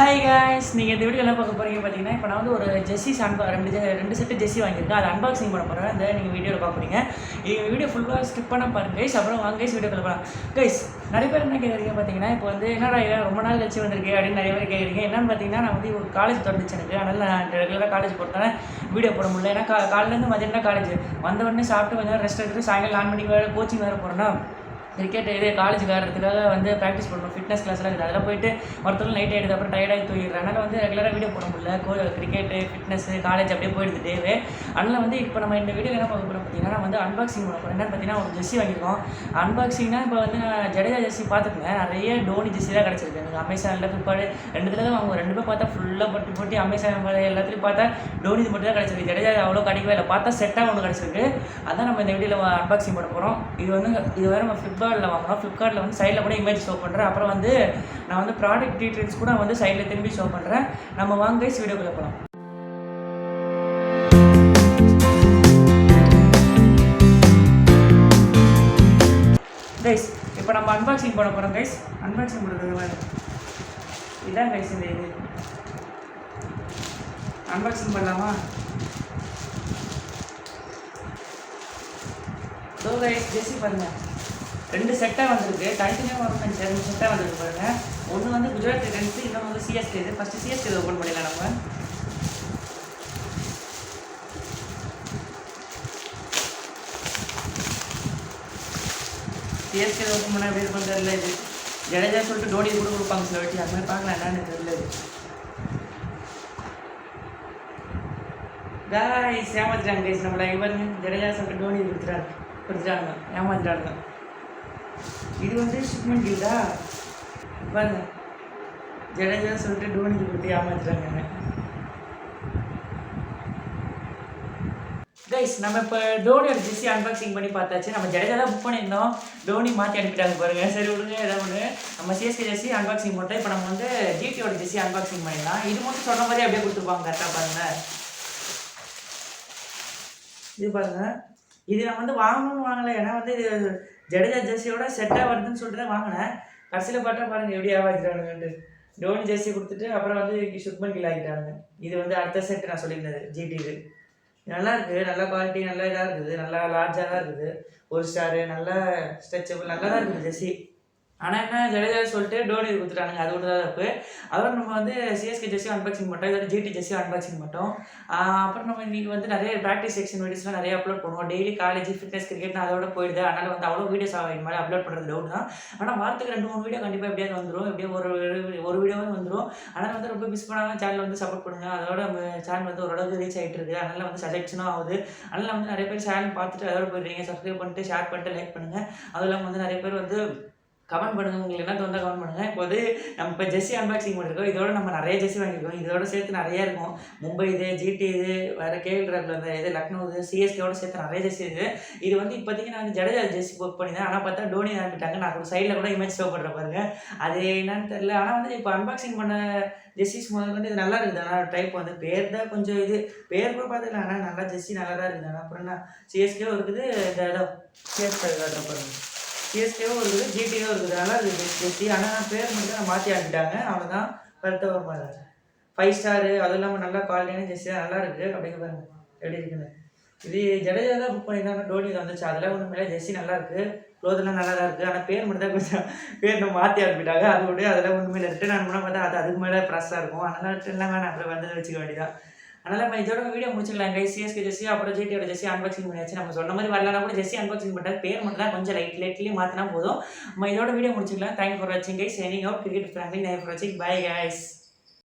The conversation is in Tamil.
ஹாய் காய்ஸ், நீங்கள் இந்த வீடியோ என்ன பார்க்க போகிறீங்க பார்த்தீங்கன்னா, இப்போ நான் வந்து ஒரு ஜெர்சிஸ் ரெண்டு செட்டு ஜெர்சி வாங்கியிருக்கேன். அதை அன்பாக்சிங் பண்ண போகிறேன். அந்த நீங்கள் வீடியோவில் பார்க்க போகிறீங்க. வீடியோ ஃபுல்லாக ஸ்கிப் பண்ண பாருங்க கைஸ். அப்புறம் வாங்க கைஸ் வீடியோ போகலாம். கைஸ் நிறைய பேர் என்ன கேட்குறீங்க பார்த்தீங்கன்னா, இப்போ வந்து என்னடா ரொம்ப நாள் கழிச்சு வந்திருக்கு அப்படின்னு நிறைய பேர் கேட்குறீங்க. என்னன்னு பார்த்தீங்கன்னா, நான் வந்து ஒரு காலேஜ் தொடர்ந்துச்சு எனக்கு. அதனால் நான் ரெகுலராக காலேஜ் போட்டேன், வீடியோ போட முடியல. ஏன்னா காலையிலேருந்து மதியம் காலேஜ் வந்த உடனே சாப்பிட்டு கொஞ்சம் ரெஸ்ட் எடுத்துட்டு சாயங்காலம் 4 மணிக்கு வேறு கோச்சிங் வேறு போகிறேன்னா கிரிக்கெட் காலேஜுக்கு ஆடுறதுக்காக வந்து ப்ராக்டிஸ் பண்ணணும். ஃபிட்னஸ் கிளாஸ்லாம் இருக்குது. அதில் போயிட்டு ஒருத்தர் நைட் ஆகிடுது, அப்புறம் டயர்டாகி தூங்கிடுறேன். அதனால் வந்து ரெகுலராக வீடியோ போட முடியல. கிரிக்கெட்டு ஃபிட்னஸ்ஸு காலேஜ் அப்படியே போயிடுது டேவே. அதனால் வந்து இப்போ நம்ம இந்த வீடியோ என்ன பார்க்க போகிறோம் பார்த்தீங்கன்னா, நான் வந்து அன்பாக்சிங் பண்ண போகிறேன். என்னன்னு பார்த்தீங்கன்னா, ஒரு ஜெர்சி வாங்கியிருக்கோம். அன்பாக்சிங்னா இப்போ வந்து நான் ஜடேஜா ஜெர்சி பார்த்துருக்கேன். நிறைய டோனி ஜெர்சி தான் கிடச்சிருக்கு எனக்கு. அமேசானில் ஃப்ளிப்கார்ட் ரெண்டுத்துல தான் வாங்குவோம். 2 பார்த்தா ஃபுல்லாக போட்டி அமேசான் எல்லாத்துலேயும் பார்த்தா டோனி இது மட்டும் தான் கிடச்சிருக்கு. ஜடேஜா அவ்வளோ கிடைக்கவே இல்லை. பார்த்தா செட்டாக ஒன்று கிடச்சிருக்கு. அதான் நம்ம இந்த வீடியோவில் அன்பாக்சிங் பண்ண போகிறோம். இது வேறு நம்ம ஃப்ளிப்கார்ட்டில் வாங்குறோம். ஃப்ளிப்கார்ட்டில் வந்து சைடில் கூட இமேஜ் ஷோ பண்ணுறேன். அப்புறம் வந்து நான் வந்து ப்ராடக்ட் டீட்டெயில்ஸ் கூட வந்து சைடில் திரும்பி ஷோ பண்ணுறேன். நம்ம வாங்க கைஸ் வீடியோக்குள்ளே போகலாம். கைஸ் இப்போ நம்ம அன்பாக்சிங் பண்ண போகிறோம் கைஸ். அன்பாக்சிங் பண்ணுறது இதான் கைஸ். இந்த இது அன்பாக்சிங் பண்ணலாமா? ஸோ கைஸ் ஜெர்சி பாருங்கள், 2 செட்டாக வந்திருக்கு. தனித்தனியாக வரணும். 2 செட்டாக வந்திருக்கு பாருங்கள். ஒன்று வந்து குஜராத் டைட்டன்ஸ், இன்னொன்று வந்து சிஎஸ்கே. இது ஃபஸ்ட்டு சிஎஸ்கே ஓப்பன் பண்ணிடலாம் நம்ம. சிஎஸ்கே ஓப்பன் பண்ணால் எப்படி இருக்கும் தெரியல. இது ஜடேஜா சொல்லிட்டு டோனி கூட கொடுப்பாங்க சில வச்சு. அது மாதிரி பார்க்கலாம் என்னன்னு தெரியல. இது கைஸ் ஏமாத்திட்டாங்க கைஸ் நம்மளை. இவருங்க ஜடேஜா சொல்லிட்டு டோனி கொடுத்துட்டாங்க, ஏமாத்திட்டாங்க. இது வந்து ஷிப்மெண்ட் இல்லா பாருங்க. ஜடேஜா சொல்லிட்டு டோனிக்கு கொடுத்து ஏமாத்துறாங்க கைஸ். நம்ம இப்போ டோனியோட ஜெர்சி அன்பாக்சிங் பண்ணி பார்த்தாச்சு. நம்ம ஜடேஜா தான் புக் பண்ணியிருந்தோம், டோனி மாற்றி அனுப்பிட்டாங்க பாருங்க. சரி விடுங்க, ஏதாவது ஒன்று. நம்ம சிஎஸ்கே ஜெர்சி அன்பாக்சிங் பண்ணிட்டோம். இப்போ நம்ம வந்து ஜிடியோட ஜெர்சி அன்பாக்சிங் பண்ணிடலாம். இது மட்டும் சொன்ன மாதிரி அப்படியே கொடுத்துருப்பாங்க கரெக்டாக பாருங்க. இது பாருங்க, இது நான் வந்து வாங்கணும்னு வாங்கலை. ஏன்னா வந்து இது ஜடேஜா ஜெர்சியோட செட்டாக வருதுன்னு சொல்லிட்டு தான் வாங்கினேன். கடைசியில் பார்த்தா பாருங்கள் எப்படி ஆகிட்டானுங்கன்ட்டு. டோனி ஜெர்சி கொடுத்துட்டு அப்புறம் வந்து ஷுக்மன் கில் ஆகிட்டாங்க. இது வந்து அடுத்த செட் நான் சொல்லியிருந்தது ஜிடி. இது நல்லா இருக்குது, நல்ல குவாலிட்டி, நல்லா இதாக இருக்குது, நல்லா லார்ஜாக தான் இருக்குது. 1 ஸ்டாரு, நல்லா ஸ்ட்ரெச்சபிள், நல்லா தான் இருக்குது ஜெர்சி. ஆனால் என்ன ஜடேஜா சொல்லிட்டு டோனி கொடுத்துட்டானுங்க, அது ஒன்று தான் தப்பு. அதோட நம்ம வந்து சிஎஸ்கே ஜெர்சி அன்பாக்சிங் பண்ணிட்டோம். இதோட ஜிடி ஜெர்சி அன்பாக்சிங் பண்ணிட்டோம். அப்புறம் நம்ம இன்றைக்கி வந்து நிறைய ப்ராக்டிஸ் செக்ஷன் வீடியோஸ்லாம் நிறைய அப்லோட் பண்ணுவோம். டெய்லி காலேஜ் ஃபிட்னஸ் கிரிக்கெட்னா அதோட போயிடுது. அதனால் வந்து அவ்வளோ வீடியோஸ் ஆகும் மாதிரி அப்லோட் பண்ணுறது டவுட் தான். ஆனால் வாரத்துக்கு 2-3 வீடியோ கண்டிப்பாக எப்படியாவது வந்துடும். எப்படியும் ஒரு வீடியோவும் வந்துடும். அதனால் வந்து ரொம்ப மிஸ் பண்ணாமல் சேனல் வந்து சப்போர்ட் பண்ணுங்கள். அதோட நம்ம சேனல் வந்து ஓரளவுக்கு ரீச் ஆகிட்டு இருக்குது. அதனால் வந்து சஜெக்ஷனும் ஆகுது. அதனால் வந்து நிறைய பேர் சேனல் பார்த்துட்டு அதோட போயிடுறீங்க. சப்ஸ்கிரைப் பண்ணிட்டு ஷேர் பண்ணிட்டு லைக் பண்ணுங்கள். அதுவும் இல்லாமல் வந்து நிறைய பேர் வந்து கமெண்ட் பண்ணுங்கள். உங்களுக்கு என்ன தோணுதா கமெண்ட் பண்ணுங்கள். இப்போ வந்து நம்ம இப்போ ஜெர்சி அன்பாக்சிங் பண்ணியிருக்கோம். இதோட நம்ம நிறைய ஜெர்சி வாங்கியிருக்கோம். இதோட சேர்த்து நிறையா இருக்கும். மும்பை இது, ஜிடி இது, வேறு கேஎல் ராகுல் இது, லக்னோ இது, சிஎஸ்கேவோட சேர்த்து நிறைய ஜெர்சி இருக்குது. இது வந்து இப்போதைக்கு நான் வந்து ஜடேஜா ஜெர்சி புக் பண்ணியிருந்தேன். ஆனால் பார்த்தா டோனி அனுப்பிட்டாங்க. நான் ஒரு சைடில் கூட இமேஜ் ஷோ பண்ணுற பாருங்க. அது என்னன்னு தெரியல. ஆனால் வந்து இப்போ அன்பாக்சிங் பண்ண ஜெர்சிஸ் முதல்ல வந்து இது நல்லா இருக்குது. ஆனால் டைப் வந்து பேர் தான் கொஞ்சம் இது பேர் கூட பார்த்துக்கலாம். ஆனால் நல்லா ஜெர்சி நல்லா தான் இருக்குது. ஆனால் அப்புறம் என்ன சிஎஸ்கேவும் இருக்குது, இந்த இடம் சிஎஸ்கே பாருங்க, சிஎஸ்கேவும் இருக்குது, ஜிடியும் இருக்குது. நல்லா இருக்குது ஜெர்சி. ஆனால் பேர் மட்டும் நான் மாற்றி அனுப்பிட்டாங்க. அவ்வளோதான். கருத்த ஒரு மாதிரி 5 ஸ்டாரு, அதுவும் இல்லாமல் நல்லா குவாலிட்டியான ஜெர்சி தான், நல்லா இருக்குது. அப்படிங்க பாருங்க எப்படி இருக்குன்னு. இது ஜடேஜா தான் புக் பண்ணியிருந்தாங்க, டோனி தான் வந்துச்சு. அதெல்லாம் ஒன்றும் இல்லை, ஜெர்சி நல்லா இருக்குது, க்ளோத்லாம் நல்லா தான் இருக்குது. ஆனால் பேர் மட்டும் தான் கொஞ்சம் பேர் நம்ம மாற்றி அனுப்பிட்டாங்க. அது விட அதெல்லாம் ஒன்றுமே இல்லை. ரிட்டன் அனுப்பினா பார்த்தா அது அதுக்கு மேலே ப்ரெஸ்ஸாக இருக்கும். அதனால் ரிட்டன்லாம் வேணாம், அப்புறம் வந்து வச்சுக்க வேண்டியதான். அதனால் நம்ம இதோட வீடியோ முடிச்சுக்கலாம் கைஸ். சிஎஸ்கே ஜெர்சி அப்புறம் ஜிடியோட ஜெர்சி அன்பாக்சிங் பண்ணியாச்சு. நம்ம சொன்ன மாதிரி வரலன்னா கூட ஜெர்சி அன்பாக்சிங் பண்ணுறது பேர் மட்டும் தான் கொஞ்சம் லைட்லி மாற்றினா போதும். நம்ம இதோட வீடியோ முடிச்சுக்கலாம். தேங்க்யூ ஃபார் வாட்சிங் guys. Signing out. Cricket family. Thank you for வாட்சிங். Bye guys.